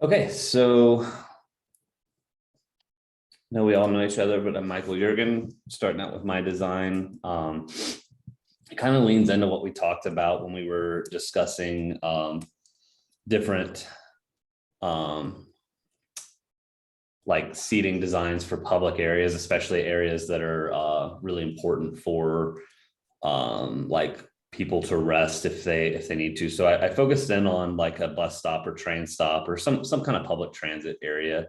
Okay, so now we all know each other, but I'm Michael Jurgen, starting out with my design. It kind of leans into what we talked about when we were discussing different like seating designs for public areas, especially areas that are really important for like people to rest if they need to. So I focused in on like a bus stop or train stop or some kind of public transit area.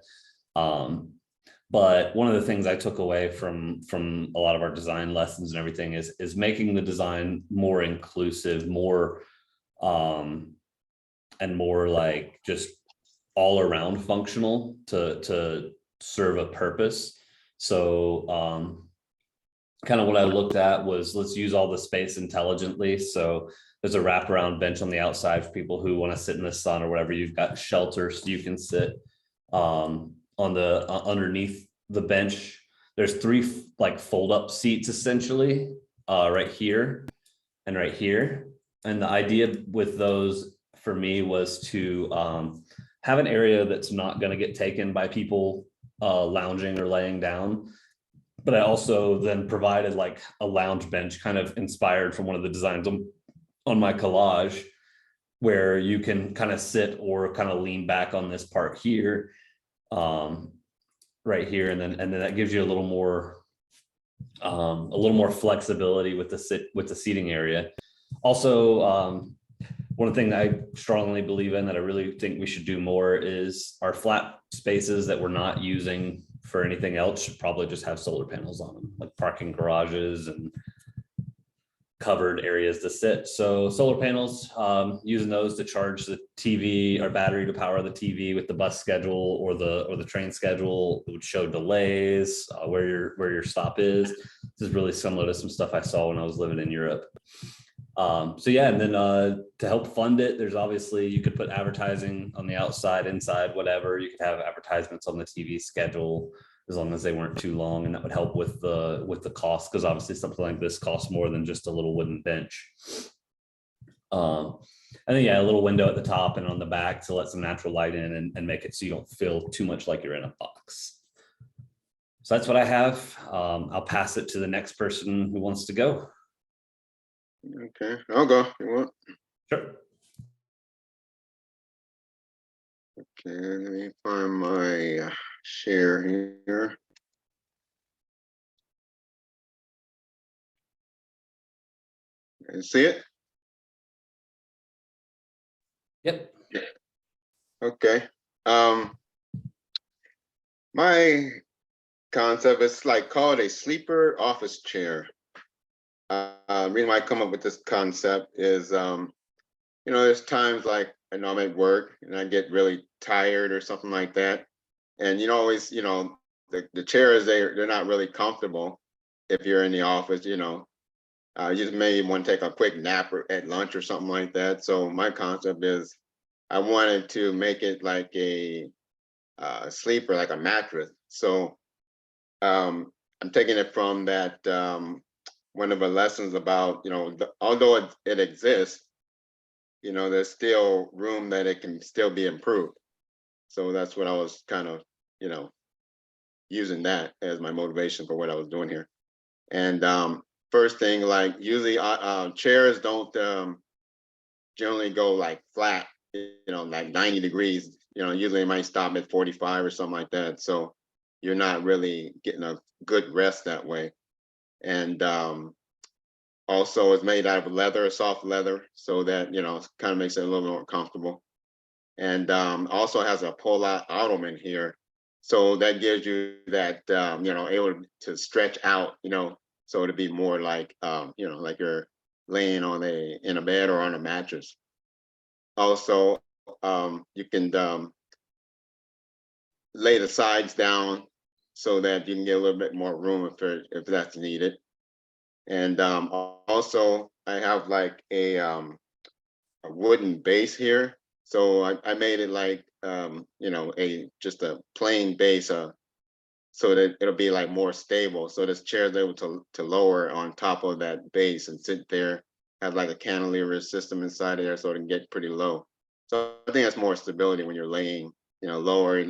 But one of the things I took away from a lot of our design lessons and everything is making the design more inclusive, more and more like just all around functional to serve a purpose. So kind of what I looked at was, let's use all the space intelligently. So there's a wraparound bench on the outside for people who want to sit in the sun or whatever. You've got shelters so you can sit on the underneath the bench. There's three like fold up seats essentially, right here and right here. And the idea with those for me was to have an area that's not going to get taken by people lounging or laying down. But I also then provided like a lounge bench kind of inspired from one of the designs on my collage, where you can kind of sit or kind of lean back on this part here, right here. And then that gives you a little more flexibility with the seating area. Also, one thing that I strongly believe in that I really think we should do more is our flat spaces that we're not using for anything else should probably just have solar panels on them, like parking garages and covered areas to sit. So solar panels, using those to charge the TV or battery to power the TV with the bus schedule or the train schedule. It would show delays, where your stop is. This is really similar to some stuff I saw when I was living in Europe. So yeah, and then to help fund it, there's obviously, you could put advertising on the outside, inside, whatever. You could have advertisements on the TV schedule as long as they weren't too long, and that would help with the cost, because obviously something like this costs more than just a little wooden bench. And then yeah, a little window at the top and on the back to let some natural light in and make it so you don't feel too much like you're in a box. So that's what I have. I'll pass it to the next person who wants to go. Okay, I'll go. You want? Sure. Okay, let me find my share here. And see it? Yep. Okay. My concept is like called a sleeper office chair. Reason why I come up with this concept is, there's times like I know I'm at work and I get really tired or something like that. And always, the chairs, they're not really comfortable if you're in the office, you just maybe want to take a quick nap at lunch or something like that. So my concept is I wanted to make it like a sleeper, like a mattress. So I'm taking it from that one of the lessons about, although it exists, there's still room that it can still be improved. So that's what I was kind of, using that as my motivation for what I was doing here. And first thing, like usually chairs don't generally go like flat, like 90 degrees, usually it might stop at 45 or something like that. So you're not really getting a good rest that way. And also it's made out of leather, soft leather, so that, kind of makes it a little more comfortable. And also has a pull-out ottoman here. So that gives you that, able to stretch out, so to be more like, like you're laying in a bed or on a mattress. Also, you can lay the sides down so that you can get a little bit more room if that's needed. And also I have like a wooden base here. So I made it like, just a plain base, so that it'll be like more stable. So this chair is able to lower on top of that base and sit there, have like a cantilever system inside of there so it can get pretty low. So I think that's more stability when you're laying lower,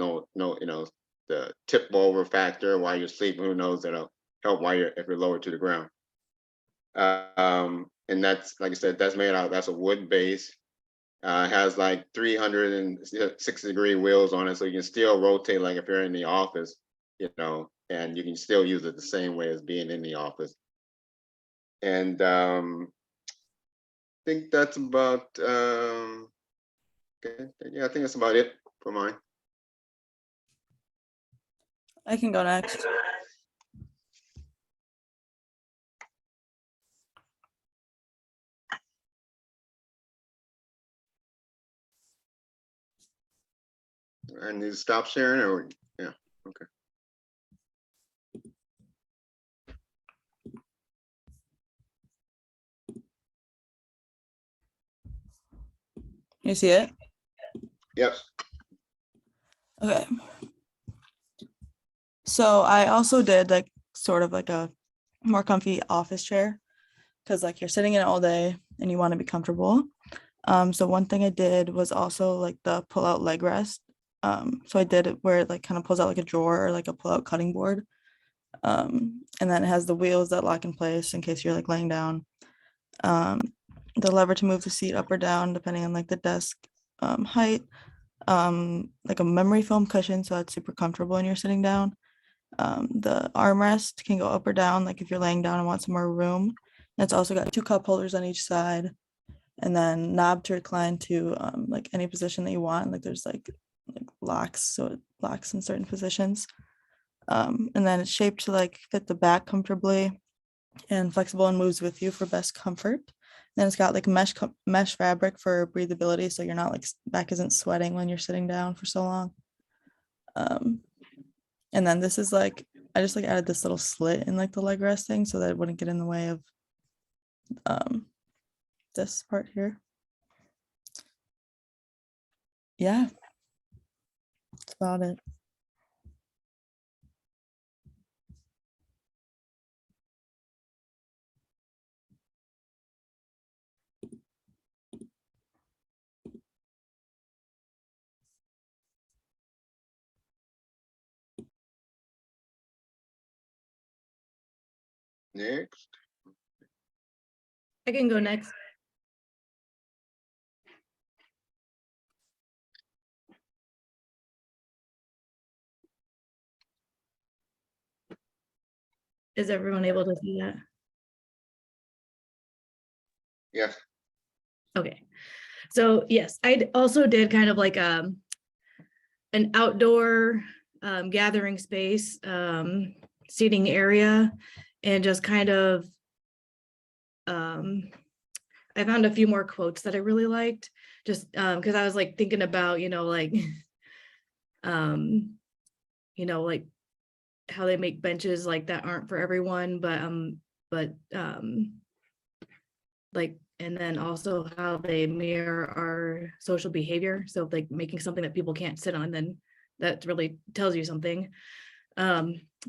the tip over factor while you're sleeping. Who knows, that'll help if you're lower to the ground. And that's, like I said, that's a wood base. Has like 360-degree wheels on it, so you can still rotate like if you're in the office, and you can still use it the same way as being in the office. And I think that's about okay. Yeah, I think that's about it for mine. I can go next. I need to stop sharing, or yeah, okay. You see it? Yep. Okay. So I also did like sort of like a more comfy office chair, because like you're sitting in it all day and you want to be comfortable. So one thing I did was also like the pull out leg rest. So I did it where it like kind of pulls out like a drawer or like a pull out cutting board. And then it has the wheels that lock in place in case you're like laying down. The lever to move the seat up or down depending on like the desk height. Like a memory foam cushion, so that's super comfortable when you're sitting down. The armrest can go up or down, like if you're laying down and want some more room. It's also got 2 cup holders on each side, and then knob to recline to like any position that you want. Like there's like locks, so it locks in certain positions. And then it's shaped to like fit the back comfortably and flexible and moves with you for best comfort. Then it's got like mesh fabric for breathability, so you're not like back isn't sweating when you're sitting down for so long. And then this is like, I just like added this little slit in like the leg rest thing so that it wouldn't get in the way of this part here. Yeah, that's about it. Next. I can go next. Is everyone able to see that? Yes. Okay. So yes, I also did kind of like an outdoor gathering space, seating area, and just kind of I found a few more quotes that I really liked, just because I was like thinking about, like like how they make benches like that aren't for everyone, but like, and then also how they mirror our social behavior. So like making something that people can't sit on, then that really tells you something.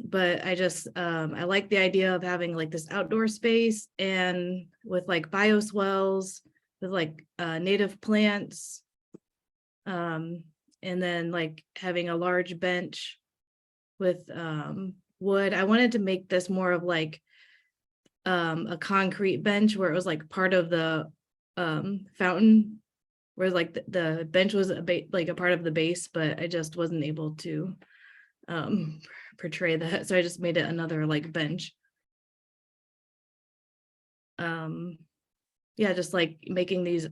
But I just I like the idea of having like this outdoor space and with like bioswales, with like native plants, and then like having a large bench with wood. I wanted to make this more of like a concrete bench where it was like part of the fountain, where like the bench was like a part of the base, but I just wasn't able to portray that, so I just made it another like bench. Yeah, just like making these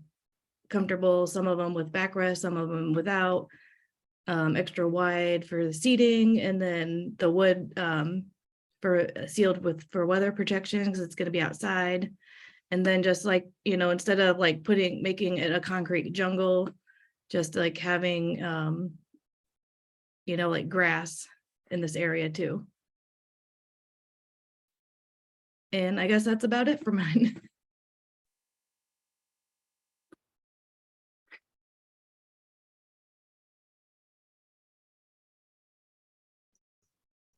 comfortable, some of them with backrest, some of them without, extra wide for the seating, and then the wood for sealed for weather protection because it's going to be outside. And then just like, instead of like making it a concrete jungle, just like having like grass in this area too. And I guess that's about it for mine.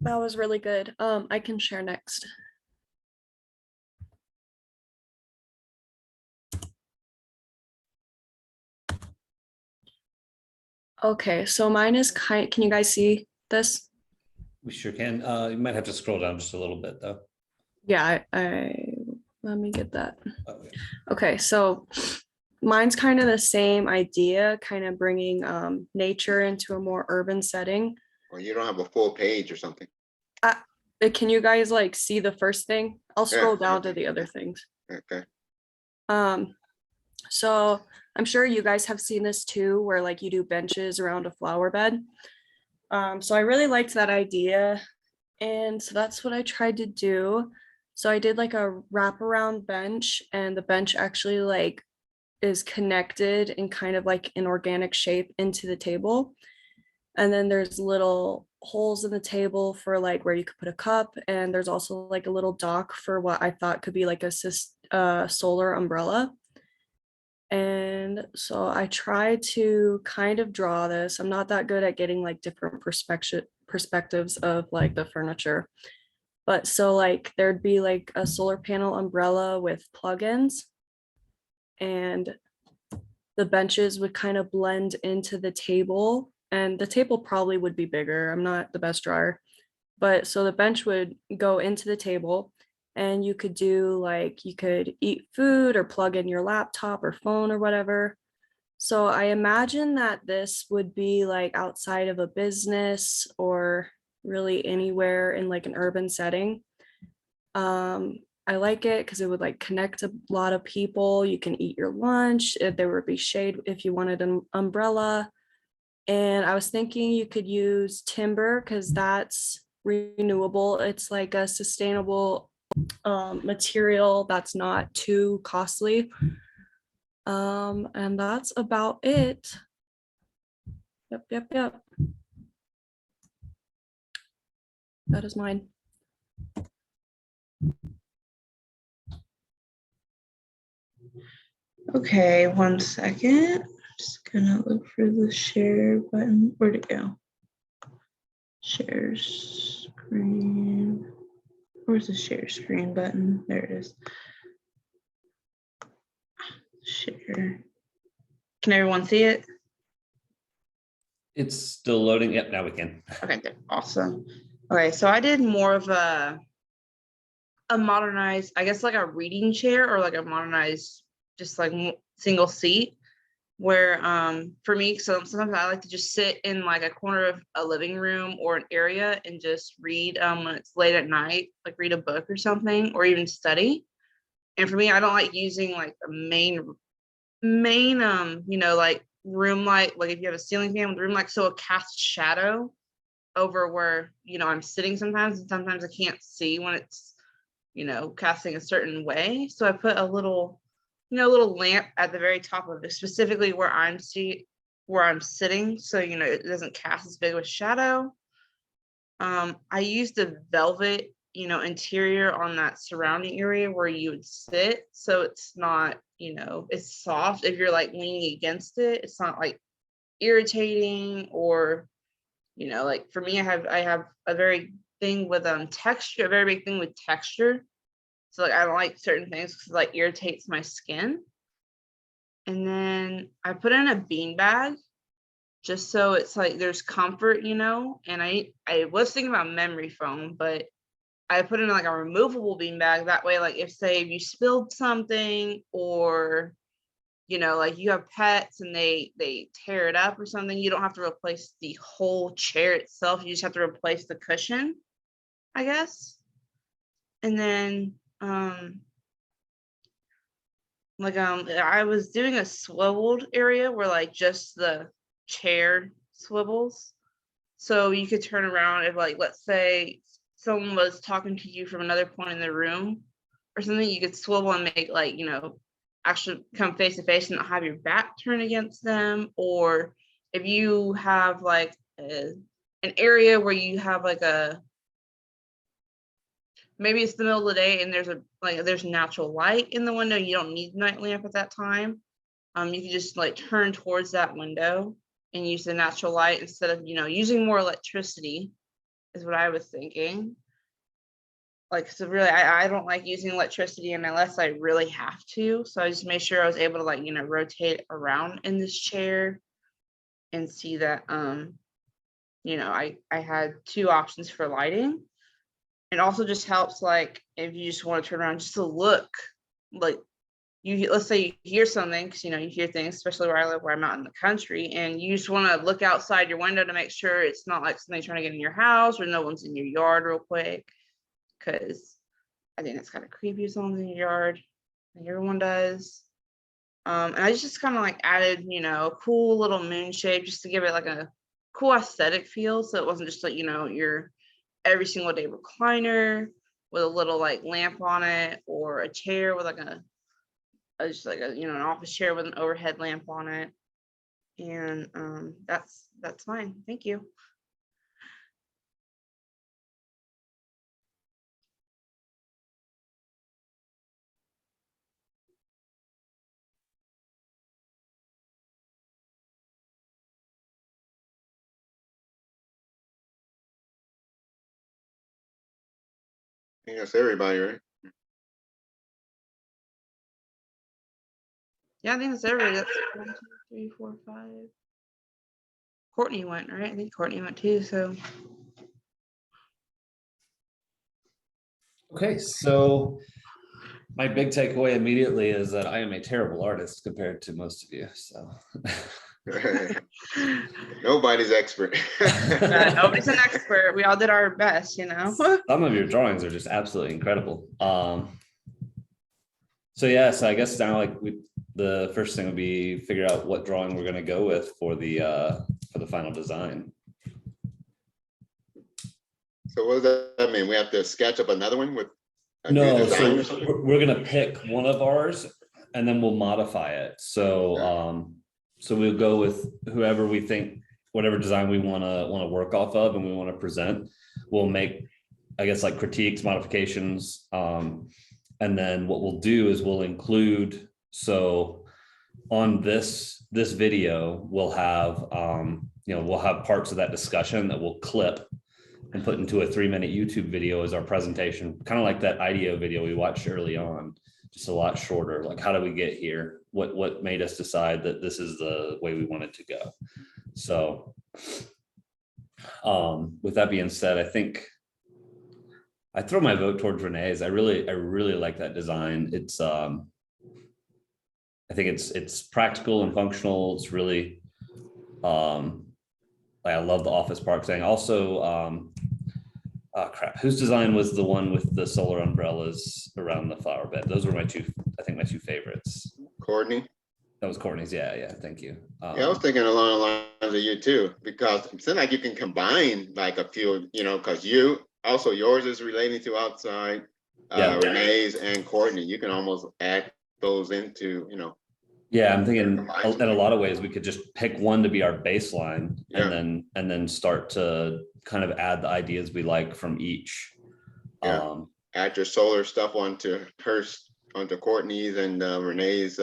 That was really good. I can share next. Okay, so mine is kind, can you guys see this? We sure can. You might have to scroll down just a little bit though. Yeah, let me get that. Okay. Okay, so mine's kind of the same idea, kind of bringing nature into a more urban setting. Or you don't have a full page or something. Can you guys like see the first thing? I'll Yeah, scroll down to okay. the other things. Okay. So I'm sure you guys have seen this too, where like you do benches around a flower bed. So I really liked that idea. And so that's what I tried to do. So I did like a wraparound bench, and the bench actually like is connected in kind of like an organic shape into the table. And then there's little holes in the table for like where you could put a cup. And there's also like a little dock for what I thought could be like a solar umbrella. And so I tried to kind of draw this. I'm not that good at getting like different perspectives of like the furniture. But so like there'd be like a solar panel umbrella with plugins, and the benches would kind of blend into the table, and the table probably would be bigger. I'm not the best drawer. But so the bench would go into the table, and you could do like you could eat food or plug in your laptop or phone or whatever. So I imagine that this would be like outside of a business or really anywhere in like an urban setting. I like it because it would like connect a lot of people. You can eat your lunch. There would be shade if you wanted an umbrella. And I was thinking you could use timber because that's renewable. It's like a sustainable material that's not too costly. And that's about it. Yep. That is mine. Okay, 1 second. Just gonna look for the share button. Where'd it go? Share screen. Where's the share screen button? There it is. Share. Can everyone see it? It's still loading. Yep, now we can. Okay, good. Awesome. Okay, so I did more of a modernized, I guess like a reading chair, or like a modernized, just like single seat, where for me, so sometimes I like to just sit in like a corner of a living room or an area and just read when it's late at night, like read a book or something, or even study. And for me, I don't like using like the main like room light, like if you have a ceiling fan with room light, so it casts shadow over where I'm sitting sometimes, and sometimes I can't see when it's casting a certain way. So I put a little lamp at the very top of it, specifically where I'm sitting, so it doesn't cast as big of a shadow. I used the velvet interior on that surrounding area where you would sit, so it's not it's soft. If you're like leaning against it, it's not like irritating, or like for me, I have a very thing with texture, a very big thing with texture. So like I don't like certain things because it like irritates my skin. And then I put in a bean bag just so it's like there's comfort, and I was thinking about memory foam, but I put in like a removable bean bag. That way, like if you spilled something, or like you have pets and they tear it up or something, you don't have to replace the whole chair itself. You just have to replace the cushion, I guess. And then I was doing a swiveled area where like just the chair swivels, so you could turn around if like let's say someone was talking to you from another point in the room or something, you could swivel and make like actually come face to face and not have your back turned against them. Or if you have like an area where you have like maybe it's the middle of the day and there's natural light in the window, you don't need night lamp at that time. You can just like turn towards that window and use the natural light instead of using more electricity, is what I was thinking. Like, so really, I don't like using electricity unless I really have to. So I just made sure I was able to like rotate around in this chair. and see that, I had 2 options for lighting. It also just helps, like, if you just want to turn around just to look, like, let's say you hear something, because you hear things, especially where I live, where I'm out in the country, and you just want to look outside your window to make sure it's not like somebody trying to get in your house or no one's in your yard real quick, because I think it's kind of creepy if someone's in your yard. Like everyone does. And I just kind of like added, a cool little moon shape just to give it like a cool aesthetic feel. So it wasn't just like, your every single day recliner with a little like lamp on it, or a chair with like just like an office chair with an overhead lamp on it. And that's fine. Thank you. I think that's everybody, right? Yeah, I think that's everybody. That's 1, 2, 3, 4, 5. Courtney went, right? I think Courtney went too. So Okay, so my big takeaway immediately is that I am a terrible artist compared to most of you. So Nobody's expert. nobody's an expert. We all did our best, some of your drawings are just absolutely incredible. So yeah, so I guess now the first thing would be figure out what drawing we're going to go with for the final design. So what does that mean? We have to sketch up another one with a new No, design or so something? we're going to pick one of ours and then we'll modify it. So so we'll go with whoever we think, whatever design we want to work off of and we want to present. We'll make, I guess, like critiques, modifications, and then what we'll do is we'll include, so on this video, we'll have, we'll have parts of that discussion that we'll clip and put into a 3-minute YouTube video as our presentation, kind of like that IDEO video we watched early on, just a lot shorter. Like, how did we get here? What made us decide that this is the way we wanted to go? So with that being said, I think I throw my vote towards Renee's. I really like that design. It's I think it's practical and functional. It's really I love the office park thing. Also, crap, whose design was the one with the solar umbrellas around the flower bed? Those were my two favorites. Courtney? That was Courtney's. Yeah, thank you. Yeah, I was thinking along the lines of you too, because it seems like you can combine like a few, because yours is relating to outside, Yeah. Renee's and Courtney. You can almost add those into, Yeah, I'm thinking in a lot of ways we could just pick one to be our baseline, Yeah. and then start to kind of add the ideas we like from each. Yeah. Add your solar stuff onto Courtney's and Renee's,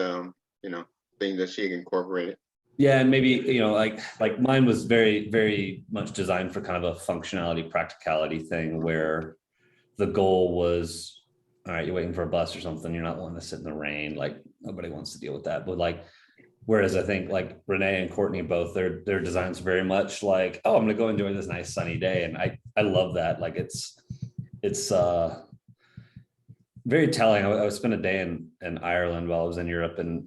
thing that she incorporated. Yeah, and maybe, like mine was very, very much designed for kind of a functionality, practicality thing where the goal was, all right, you're waiting for a bus or something, you're not wanting to sit in the rain, like nobody wants to deal with that. But like, whereas I think like Renee and Courtney both, their designs very much like, oh, I'm gonna go enjoy this nice sunny day. And I love that. Like it's very telling. I spent a day in Ireland while I was in Europe, and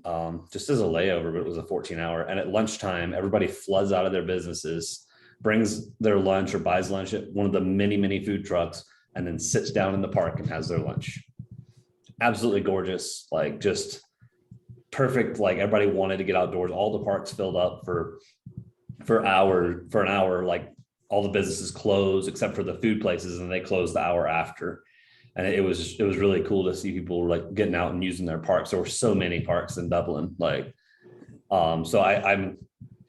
just as a layover, but it was a 14-hour. And at lunchtime, everybody floods out of their businesses, brings their lunch or buys lunch at one of the many food trucks, and then sits down in the park and has their lunch. Absolutely gorgeous, like just perfect. Like everybody wanted to get outdoors. All the parks filled up for an hour. Like all the businesses closed except for the food places, and they closed the hour after. And it was really cool to see people like getting out and using their parks. There were so many parks in Dublin. Like, so I'm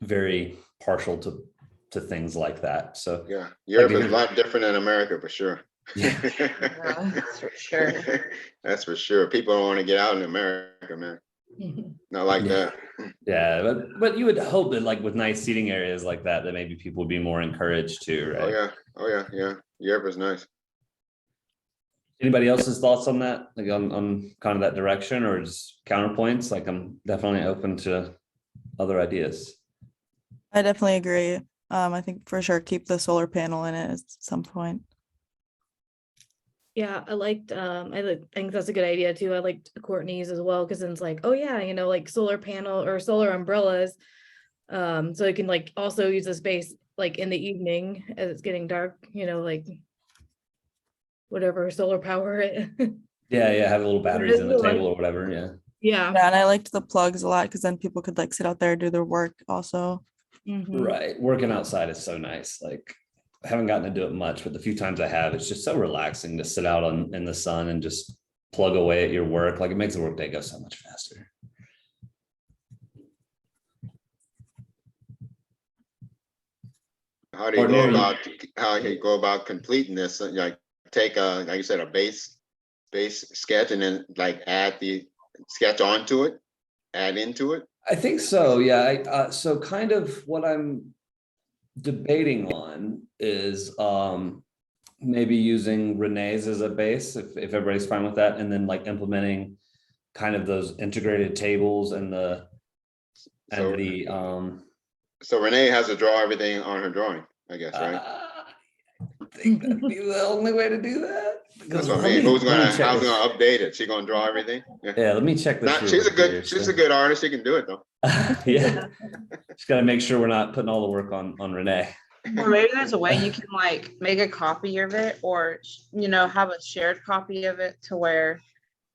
very partial to things like that. So yeah, Europe is a lot different than America for sure. Yeah. that's for sure. That's for sure. People don't want to get out in America, man. Not like that. Yeah, but you would hope that like with nice seating areas like that maybe people would be more encouraged to, right? Oh yeah. Europe is nice. Anybody else's thoughts on that? Like on kind of that direction or just counterpoints? Like I'm definitely open to other ideas. I definitely agree. I think for sure keep the solar panel in it at some point. Yeah, I think that's a good idea too. I liked Courtney's as well, because then it's like, oh yeah, like solar panel or solar umbrellas. So you can like also use the space like in the evening as it's getting dark, like whatever solar power it. Yeah, have little batteries in the table or whatever, yeah. Yeah. Yeah, and I liked the plugs a lot because then people could like sit out there and do their work also. Mhm. Right, working outside is so nice, like, I haven't gotten to do it much, but the few times I have, it's just so relaxing to sit out in the sun and just plug away at your work, like, it makes the workday go so much faster. How do you Courtney, go are you- about, how you go about completing this? Like, take a, like you said, a base sketch and then like add the sketch onto it, add into it? I think so, yeah, so kind of what I'm debating on is maybe using Renee's as a base, if everybody's fine with that, and then like implementing kind of those integrated tables and the So, and so Renee has to draw everything on her drawing, I guess, right? I think that'd be the only way to do that. That's what I let mean. me- Who's let me gonna, check how's this- gonna update it? She gonna draw everything? Yeah. Yeah, let me check this. Not, real she's a quick good, here, she's so- a good artist. She can do it though. Yeah, just gotta make sure we're not putting all the work on Renee. Or maybe there's a way you can like make a copy of it, or have a shared copy of it to where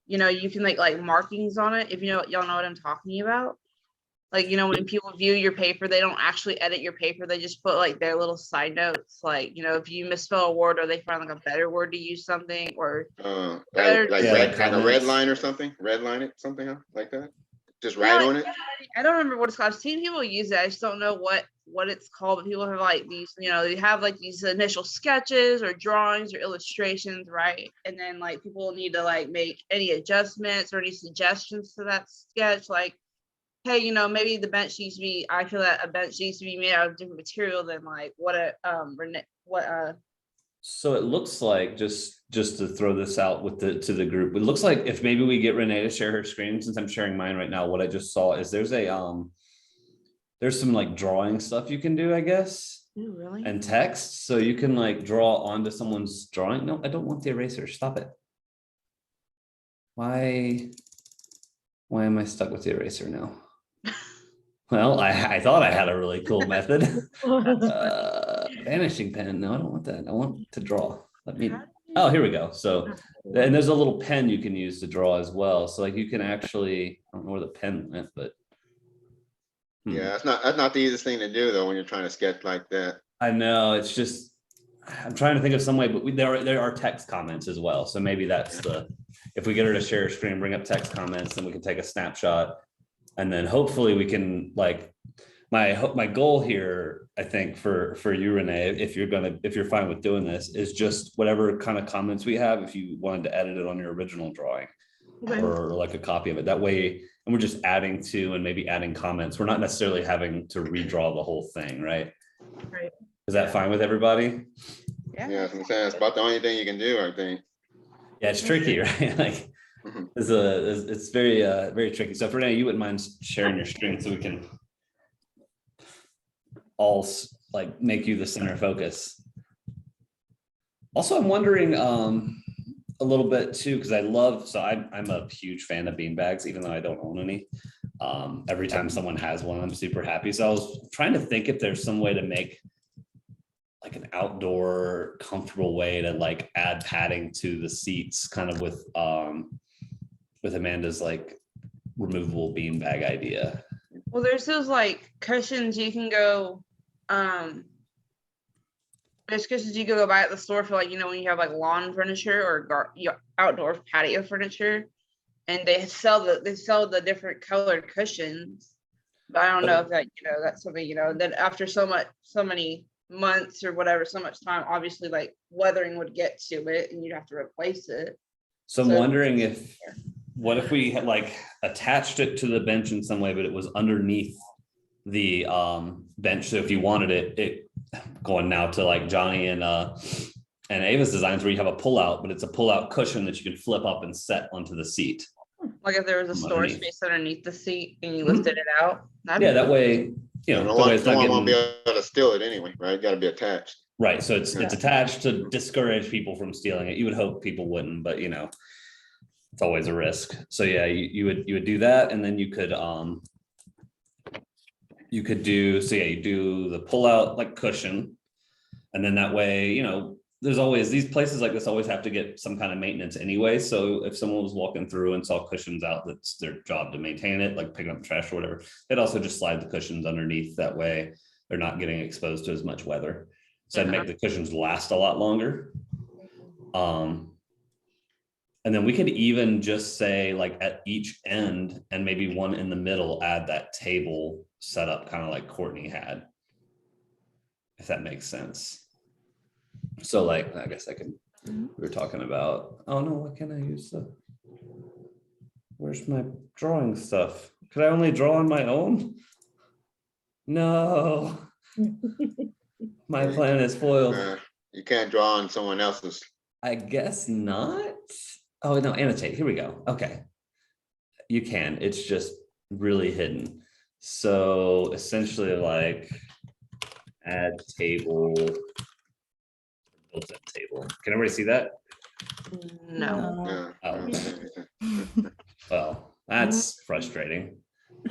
you can make like markings on it, if y'all know what I'm talking about. Like, when people view your paper, they don't actually edit your paper, they just put like their little side notes, like, if you misspell a word or they find like a better word to use something, or Like Yeah, red, like like a red comments. line or something, red line it, something huh? Like that? Just write on it? I don't remember what it's called. I've seen people use it. I just don't know what it's called. But people have like these, they have like these initial sketches or drawings or illustrations, right? And then like people need to like make any adjustments or any suggestions to that sketch. Like, hey, maybe the bench needs to be. I feel that a bench needs to be made out of different material than like So it looks like, just to throw this out to the group, it looks like if maybe we get Renee to share her screen, since I'm sharing mine right now, what I just saw is there's some like drawing stuff you can do, I guess, Ooh, really? and text. So you can like draw onto someone's drawing. No, I don't want the eraser. Stop it. Why am I stuck with the eraser now? Well, I thought I had a really cool method. Vanishing pen. No, I don't want that. I want to draw. Oh, here we go. So, and there's a little pen you can use to draw as well. So like you can actually, I don't know where the pen went, but. Yeah, that's not the easiest thing to do though, when you're trying to sketch like that. I know, it's just, I'm trying to think of some way, but there are text comments as well. So maybe that's if we get her to share her screen, bring up text comments, then we can take a snapshot. And then hopefully we can like, my goal here, I think for you, Renee, if you're fine with doing this, is just whatever kind of comments we have, if you wanted to edit it on your original drawing. Okay. Or like a copy of it that way, and we're just adding to and maybe adding comments. We're not necessarily having to redraw the whole thing, right? Right. Is that fine with everybody? Yeah, that's what I'm saying. It's about the only thing you can do, I think. Yeah, it's tricky, right? Like Mhm. it's very very tricky. So if Renee, you wouldn't mind sharing your screen so we can all like make you the center focus. Also, I'm wondering a little bit too, because I'm a huge fan of beanbags, even though I don't own any. Every time someone has one, I'm super happy. So I was trying to think if there's some way to make like an outdoor comfortable way to like add padding to the seats, kind of with Amanda's like removable beanbag idea. Well, there's those like cushions you can go, there's cushions you can go buy at the store for like, when you have like lawn furniture or outdoor patio furniture, and they sell the different colored cushions. But I don't know if that, that's something, then after so many months or whatever, so much time, obviously like weathering would get to it and you'd have to replace it. So I'm wondering what if we had like attached it to the bench in some way, but it was underneath the bench. So if you wanted it going now to like Johnny and Ava's designs, where you have a pull-out, but it's a pull-out cushion that you can flip up and set onto the seat. Like if there was a storage Underneath. space underneath the seat and you lifted it out. Yeah, that way, you know, No the way one, it's no not one won't be getting, able to steal it anyway, right? Got to be attached. right, so it's Yeah. attached to discourage people from stealing it. You would hope people wouldn't, but you know, it's always a risk. So yeah, you would do that, and then you could do, so yeah, you do the pull out like cushion. And then that way, you know, there's always these places like this always have to get some kind of maintenance anyway. So if someone was walking through and saw cushions out, that's their job to maintain it, like picking up the trash or whatever. They'd also just slide the cushions underneath. That way they're not getting exposed to as much weather. So I'd make the cushions last a lot longer. And then we could even just say like at each end and maybe one in the middle, add that table setup kind of like Courtney had. If that makes sense. So like, I guess I can, we were talking about, oh no, why can't I use where's my drawing stuff? Could I only draw on my own? No. My plan is foiled. You can't draw on someone else's. I guess not. Oh no, annotate, here we go. Okay. You can, it's just really hidden. So essentially like add table, built-in table. Can everybody see that? No. Yeah. Oh. Well, that's frustrating.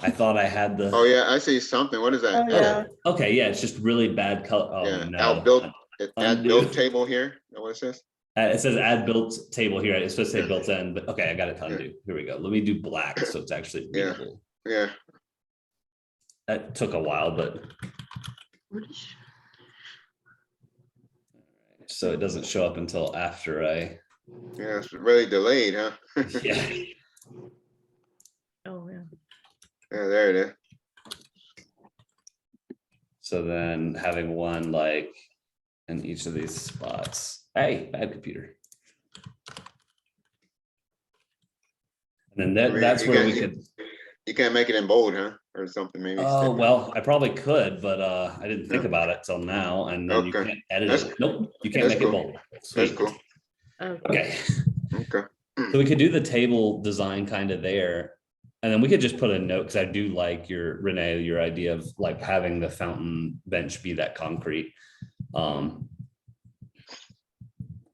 I thought I had the. Oh yeah, I see something. What is that? Oh, yeah. Okay, yeah, it's just really bad color. Oh Yeah, no. add built table here. Is that what it says? It says add built table here. It's supposed to say built in, but okay, I got it to undo. Here we go. Let me do black so it's actually Yeah. readable. Yeah. That took a while, but so it doesn't show up until after I. Yeah, it's really delayed, huh? Yeah. Oh, yeah. Yeah, there it is. So then having one like in each of these spots. Hey, bad computer. And then I mean, that's you where we can't- could. You can't make it in bold, huh? Or something maybe. Oh, well, I probably could, but I didn't think Yeah. about it till now, and then you Okay. can't edit That's- it. Nope, you can't that's make cool. it bold. That's Sweet. cool. Okay, Okay. so we could do the table design kind of there. And then we could just put a note, because I do like Renee, your idea of like having the fountain bench be that concrete.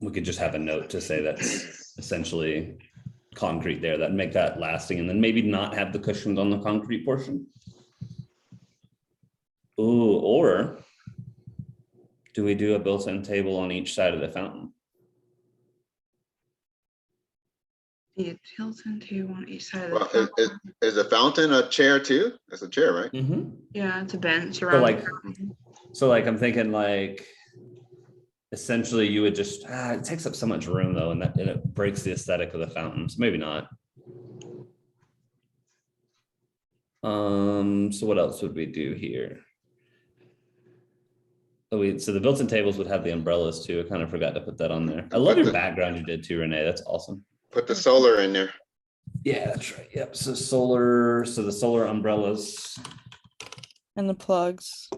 We could just have a note to say that's essentially concrete there, that make that lasting, and then maybe not have the cushions on the concrete portion. Ooh, or do we do a built-in table on each side of the fountain? The built-in table on each side of Well, the fountain. is the fountain a chair too? It's a chair, right? Mm-hmm. Yeah, it's a bench So around. like, I'm thinking like, essentially you would just, it takes up so much room though, and it breaks the aesthetic of the fountain, so maybe not. So what else would we do here? Oh, so the built-in tables would have the umbrellas too. I kind of forgot to put that on there. I love your background you did too, Renee. That's awesome. Put the solar in there. Yeah, that's right. Yep. So the solar umbrellas. And the plugs.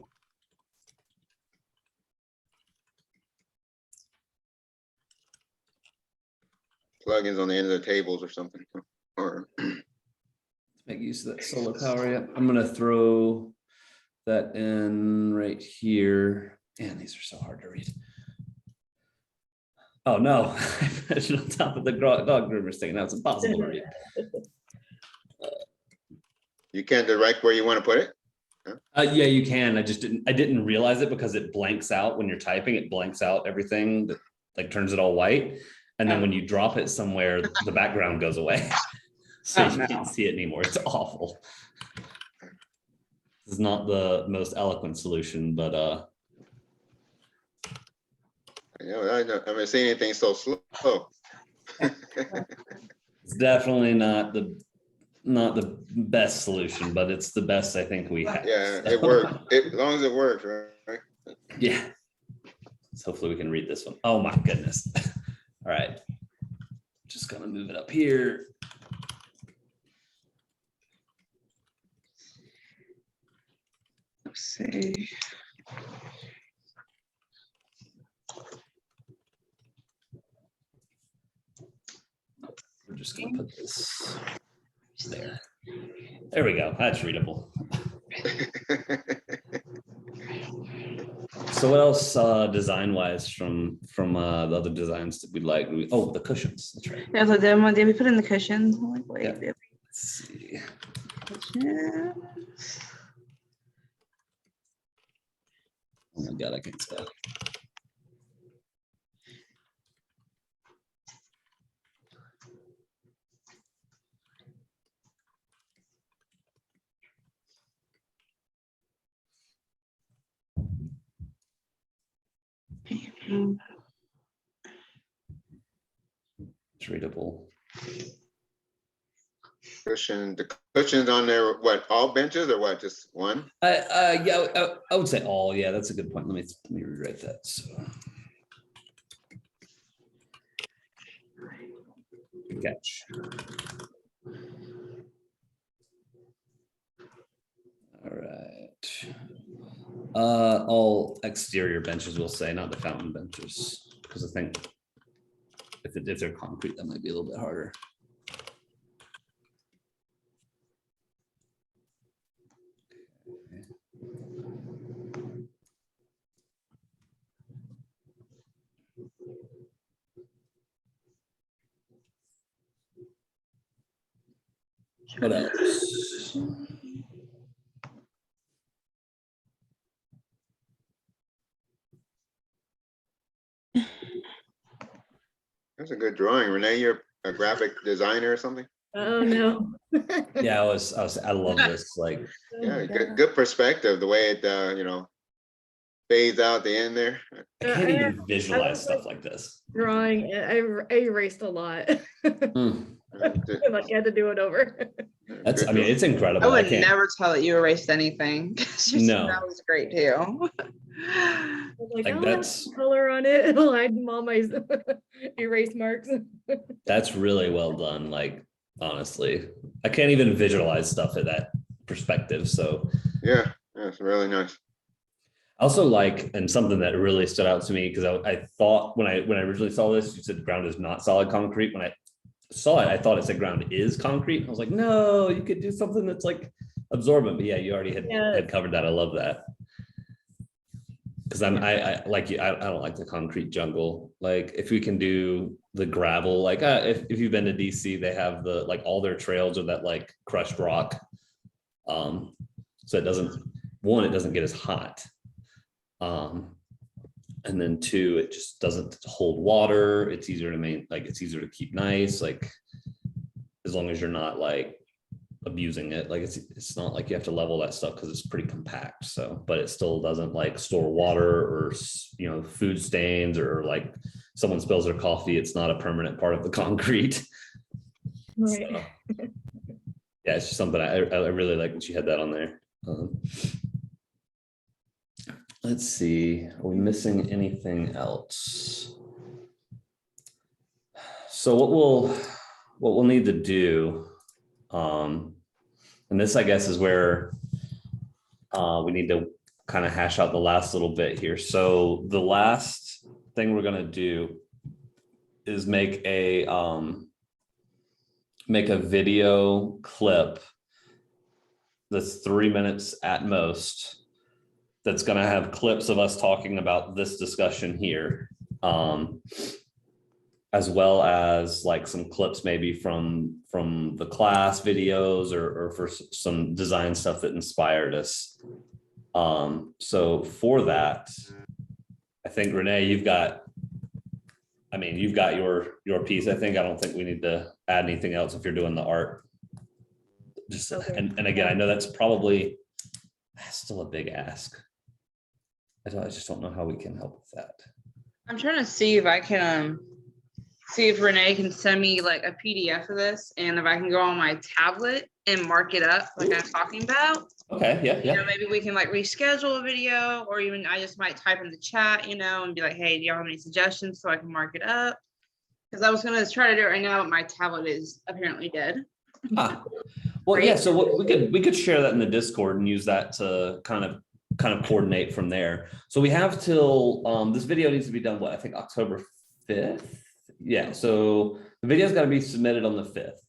Plugins on the end of the tables or something. Or Make use of that solar power. Yep. I'm gonna throw that in right here. Man, these are so hard to read. Oh no, I put it on top of the dog groomers thing. Now it's impossible to read. you can't direct where you want to put it. Yeah, you can. I didn't realize it because it blanks out when you're typing. It blanks out everything that like turns it all white. And then when you drop it somewhere, the background goes away. So you can't see it anymore. It's awful. This is not the most eloquent solution, but You know, I haven't seen anything so slow. it's definitely not the best solution, but it's the best I think we have. Yeah, So, it worked. As long as it works, right? Yeah. So hopefully we can read this one. Oh my goodness. All right. Just gonna move it up here. Let's see. We're just gonna put this there. There we go. That's readable. So what else, design wise from the other designs that we'd like? Oh, the cushions, that's right. Yeah, so then did we put in the cushions? I'm like, wait, Yeah. did Let's see. cushions? Oh my God, I can't spell. Mm, It's readable. The cushions on there, what, all benches or what, just one? Yeah, I would say all. Yeah, that's a good point. Let me rewrite that. So. Good catch. All right. All exterior benches, we'll say, not the fountain benches, because I think if they're concrete, that might be a little bit harder. What else? That's a good drawing. Renee, you're a graphic designer or something? Oh, no. Yeah, I love this. Like, Oh Yeah, my good, God. good perspective, the way it, fades out the end there. I can't I even visualize was, stuff like this. Drawing, I erased a lot. Mm, Like, I had to do it over. I mean, it's I incredible. I would can't. never tell that you erased anything. 'Cause your No. smell was great too. I was like, Like, oh, that's- that's color on it. It'll hide all my erase marks. That's really well done. Like, honestly, I can't even visualize stuff at that perspective. So Yeah, that's really nice. I also like, and something that really stood out to me, because I thought when I originally saw this, you said ground is not solid concrete. When I saw it, I thought it said ground is concrete. I was like, no, you could do something that's like absorbent. But yeah, you already had covered that. I love that. Because I like you, I don't like the concrete jungle. Like, if we can do the gravel, like if you've been to DC, they have the like all their trails are that like crushed rock. So it doesn't get as hot. And then two, it just doesn't hold water. It's easier to it's easier to keep nice, like as long as you're not like abusing it. Like it's not like you have to level that stuff because it's pretty compact. So, but it still doesn't like store water or food stains, or like someone spills their coffee, it's not a permanent part of the concrete. Right. So, yeah, it's just something I really like that you had that on there. Let's see, are we missing anything else? So what we'll need to do, and this I guess is where we need to kind of hash out the last little bit here. So the last thing we're gonna do is make a video clip that's 3 minutes at most, that's going to have clips of us talking about this discussion here, as well as like some clips maybe from the class videos, or for some design stuff that inspired us. So for that, I think Renee, you've got your piece. I don't think we need to add anything else if you're doing the art. Just Okay. and again, I know that's probably still a big ask. I just don't know how we can help with that. I'm trying to see if I can see if Renee can send me like a PDF of this, and if I can go on my tablet and mark it up like I'm talking about. Okay, yeah. Maybe we can like reschedule a video, or even I just might type in the chat, and be like, hey, do y'all have any suggestions so I can mark it up? Because I was gonna try to do it right now, but my tablet is apparently dead. Well, yeah. So what we could share that in the Discord and use that to kind of coordinate from there. So we have till this video needs to be done. What, I think October 5th. Yeah. So the video's got to be submitted on the 5th.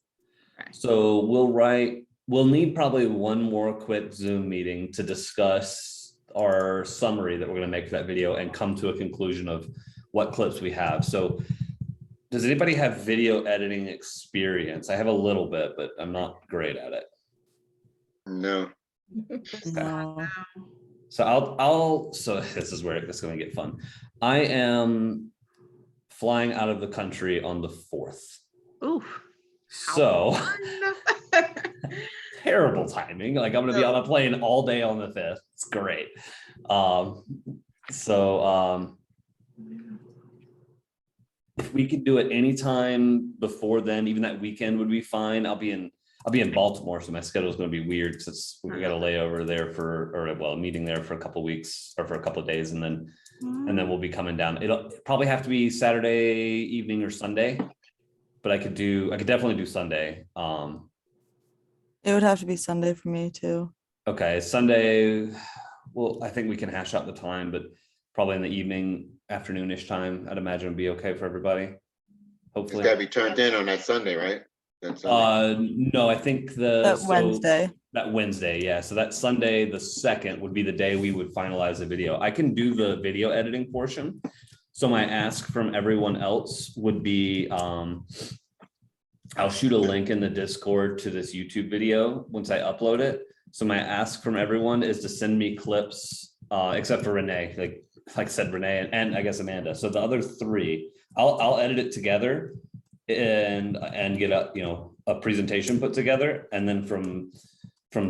Okay. So we'll need probably one more quick Zoom meeting to discuss our summary that we're gonna make for that video and come to a conclusion of what clips we have. So does anybody have video editing experience? I have a little bit, but I'm not great at it. No. No. So so this is where it's gonna get fun. I am flying out of the country on the 4th. Ooh. So terrible timing. Like I'm gonna be on a plane all day on the 5th. It's great. If we could do it anytime before then, even that weekend would be fine. I'll be in Baltimore, so my schedule is going to be weird because we got a layover there a meeting there for a couple weeks or for a couple of days, and then we'll be coming down. It'll probably have to be Saturday evening or Sunday, but I could definitely do Sunday. It would have to be Sunday for me too. Okay, Sunday. Well, I think we can hash out the time, but probably in the evening, afternoonish time, I'd imagine would be okay for everybody. It's Hopefully. gotta be turned in on that Sunday, right? That Sunday. No, I think Wednesday. that Wednesday, yeah. So that Sunday, the 2nd would be the day we would finalize the video. I can do the video editing portion. So my ask from everyone else would be, I'll shoot a link in the Discord to this YouTube video once I upload it. So my ask from everyone is to send me clips, except for Renee, like I said, Renee and I guess Amanda. So the other 3, I'll edit it together and get a presentation put together. And then from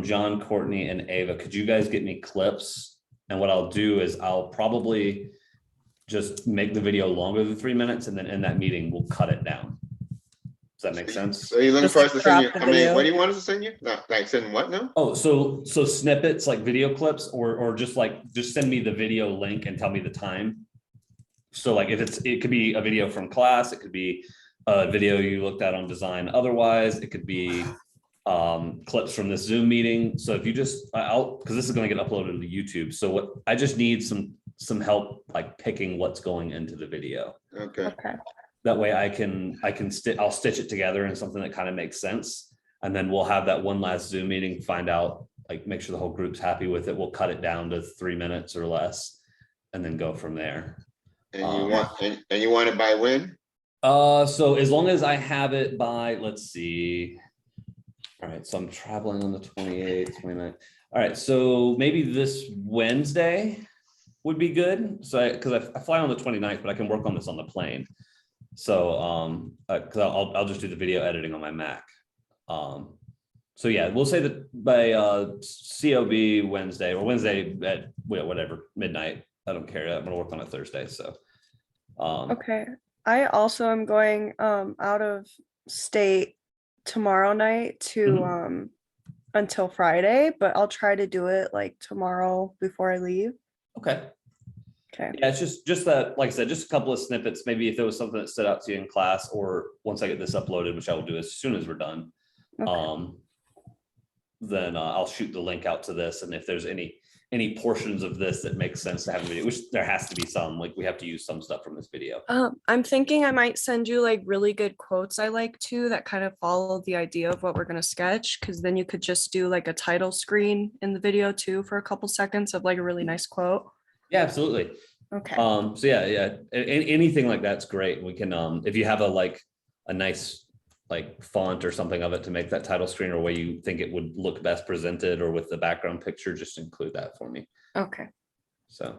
John, Courtney, and Ava, could you guys get me clips? And what I'll do is I'll probably just make the video longer than 3 minutes, and then in that meeting we'll cut it down. Does that make sense? So you're looking Just for us to send you, crop the I mean, video. what do you want us to send you? No, like send what now? Oh, so snippets like video clips, or just send me the video link and tell me the time. So like if it could be a video from class, it could be a video you looked at on design. Otherwise, it could be clips from this Zoom meeting. So if you just, because this is going to get uploaded to YouTube. So I just need some help like picking what's going into the video. Okay. Okay. That way I'll stitch it together in something that kind of makes sense. And then we'll have that one last Zoom meeting, find out, like make sure the whole group's happy with it. We'll cut it down to 3 minutes or less and then go from there. And you want it by when? So as long as I have it by, let's see. All right, so I'm traveling on the 28th, 29th. All right, so maybe this Wednesday would be good. So because I fly on the 29th, but I can work on this on the plane. So because I'll just do the video editing on my Mac. So yeah, we'll say that by COB Wednesday or Wednesday at whatever, midnight. I don't care. I'm gonna work on it Thursday. So Okay. I also am going out of state tomorrow night to until Friday, but I'll try to do it like tomorrow before I leave. okay. Okay. Yeah, it's just that, like I said, just a couple of snippets. Maybe if there was something that stood out to you in class, or once I get this uploaded, which I will do as soon as we're done. Okay. Then I'll shoot the link out to this, and if there's any portions of this that makes sense to have a video, which there has to be some, like we have to use some stuff from this video. I'm thinking I might send you like really good quotes I like too that kind of follow the idea of what we're gonna sketch, because then you could just do like a title screen in the video too for a couple seconds of like a really nice quote. Yeah, absolutely. Okay. So yeah, anything like that's great. We can if you have a nice like font or something of it to make that title screen, or way you think it would look best presented, or with the background picture, just include that for me. Okay. So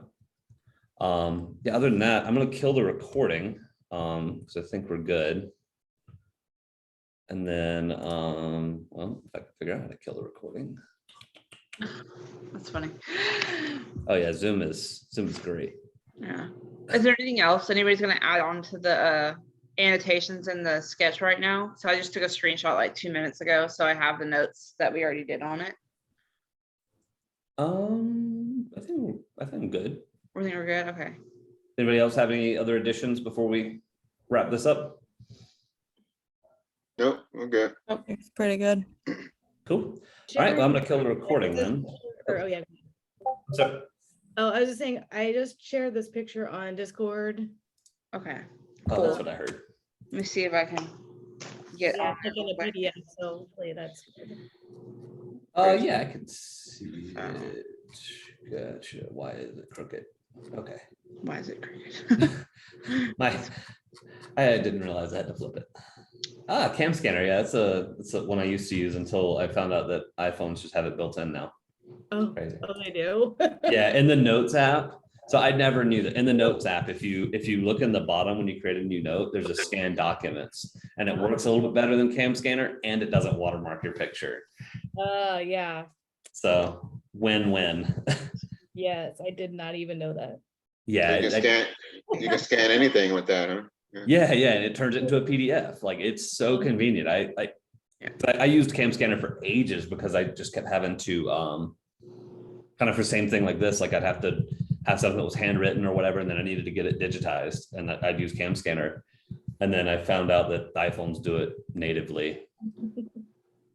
yeah, other than that, I'm gonna kill the recording because I think we're good. And then well, if I can figure out how to kill the recording. That's funny. Oh yeah, Zoom is great. Yeah. Is there anything else anybody's gonna add on to the annotations in the sketch right now? So I just took a screenshot like 2 minutes ago, so I have the notes that we already did on it. I think I'm good. I think we're good. Okay. Anybody else have any other additions before we wrap this up? Nope, we're good. It's pretty good. Cool. All right, well, I'm gonna kill the recording then. Oh yeah. So Oh, I was just saying, I just shared this picture on Discord. Okay. oh, that's what I heard. Let me see if I can get Yeah, on it's there like in real a quick. PDF, so hopefully that's good. Yeah, I can see it. Gotcha. Why is it crooked? Okay. Why is it crooked? I didn't realize I had to flip it. Cam scanner. Yeah, it's a one I used to use until I found out that iPhones just have it built in now. Oh, Crazy. they do. Yeah, in the Notes app. So I never knew that in the Notes app, if you look in the bottom when you create a new note, there's a scan documents, and it works a little bit better than Cam Scanner, and it doesn't watermark your picture. Yeah. So win-win. Yes, I did not even know that. Yeah, You can scan anything with that, huh? yeah, and it turns it into a PDF. Like it's so convenient. I used Cam Scanner for ages because I just kept having to kind of for same thing like this. Like I'd have to have something that was handwritten or whatever, and then I needed to get it digitized, and I'd use Cam Scanner. And then I found out that iPhones do it natively,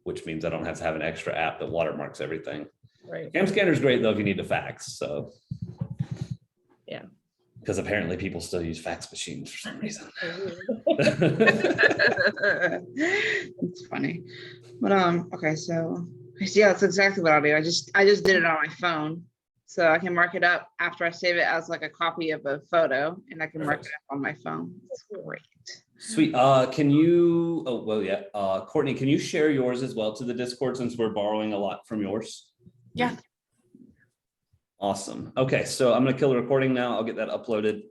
which means I don't have to have an extra app that watermarks everything. Right. Cam Scanner is great though if you need to fax. So Yeah. Because apparently people still use fax machines for some reason. It's funny. But okay, so yeah, that's exactly what I'll do. I just did it on my phone. So I can mark it up after I save it as like a copy of a photo, and I can mark it up on my phone. It's great. Sweet. Can you, oh, well, yeah. Courtney, can you share yours as well to the Discord since we're borrowing a lot from yours? Yeah. Awesome. Okay, so I'm gonna kill the recording now. I'll get that uploaded